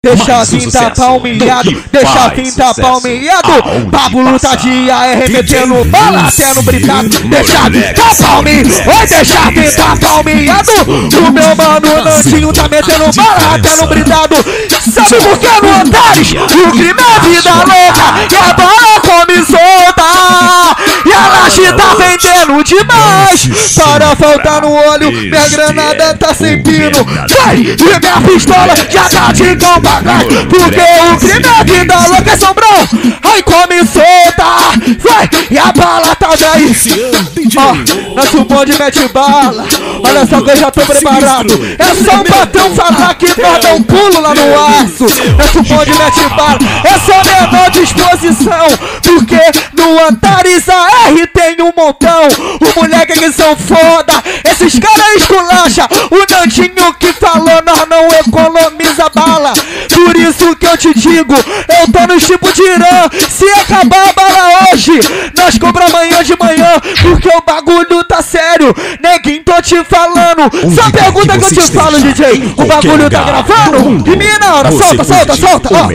Deixa a finta palmeado, deixa a finta palmeado. Pablo tá de AR metendo bala até no britado. Deixa a finta palmeado, oi, deixa a finta palmeado. O meu mano Nandinho tá metendo bala até no britado. Sabe por que no Antares o crime é vida louca e a bala come solta? E a laje tá vendendo demais para faltar no olho. Minha granada tá sem pino, vai, e minha pistola já tá de cão pra trás. Porque o crime é vida louca, é sombrão, ai come solta, vai, e a bala tá daí. Ó, nosso bonde mete bala, olha só que eu já tô preparado. É só um patrão falar que nós dá um pulo lá no aço. Nosso bonde mete bala, é só menor disposição. Porque no Antares AR tem um montão. Os moleques que são foda, esses caras esculacha. O Nandinho que falou, nós não economiza bala. Por isso que eu te digo, eu tô no tipo de Irã. Se acabar a bala hoje, nós compra amanhã de manhã. Porque o bagulho tá sério, neguinho, tô te falando. Só pergunta que eu te falo, DJ, o bagulho tá gravando? E minha na hora, solta, solta, solta, ó,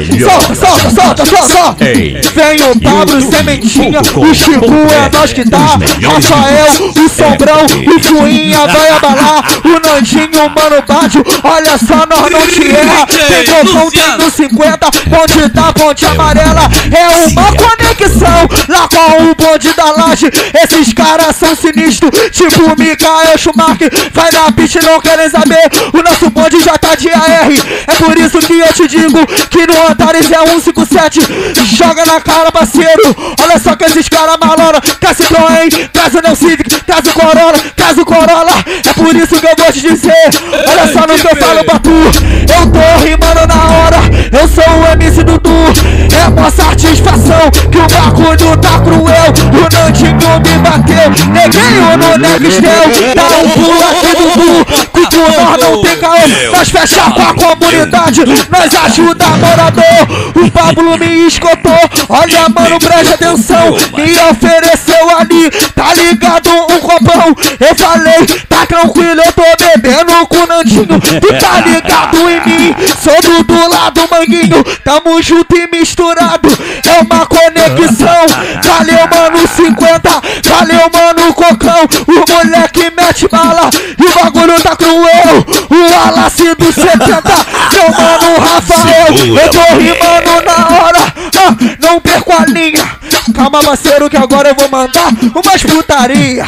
solta, solta, solta, solta. Vem o Pablo Sementinha, o Chico é nós que tá, Rafael, o Sombrão, o Fuinha vai abalar, o Nandinho, o Mano Bádio, olha só, nós não te erra. Tem golfão, tem no 50, ponte da ponte amarela, é uma conexão lá com o bonde da laje. Esses caras são sinistros, tipo Mikael Schumacher, vai na pista não querem saber, o nosso bonde já tá de AR. É por isso que eu te digo que no Antares é 157, joga na cara, parceiro. Olha só que esses caras malora, traz o Citroën, traz o Neo Civic, traz o Corolla, traz o Corolla. É por isso que eu vou te dizer, olha só no que eu falo pra tu, eu tô rimando na hora, eu sou o MC Dudu. É uma satisfação que o bagulho tá cruel. O Nandinho me bateu, neguinho no Nextel, dá um pulo aqui, Dudu. Cucu, nós não tem caô, nós fecha com a comunidade, nós ajuda morador. O Pablo me escutou, olha mano, preste atenção, me ofereceu ali, tá ligado, um copão. Eu falei, tá tranquilo, eu tô bebendo com o Nandinho, tu tá ligado em mim, sou do lado manguinho, tamo junto e misturado, é uma conexão. Valeu mano 50, valeu mano Cocão, o moleque mete bala e o bagulho tá cruel. O Alassi do 70, meu mano Rafael, eu tô rimando na hora, não perco a linha. Calma parceiro que agora eu vou mandar umas putaria.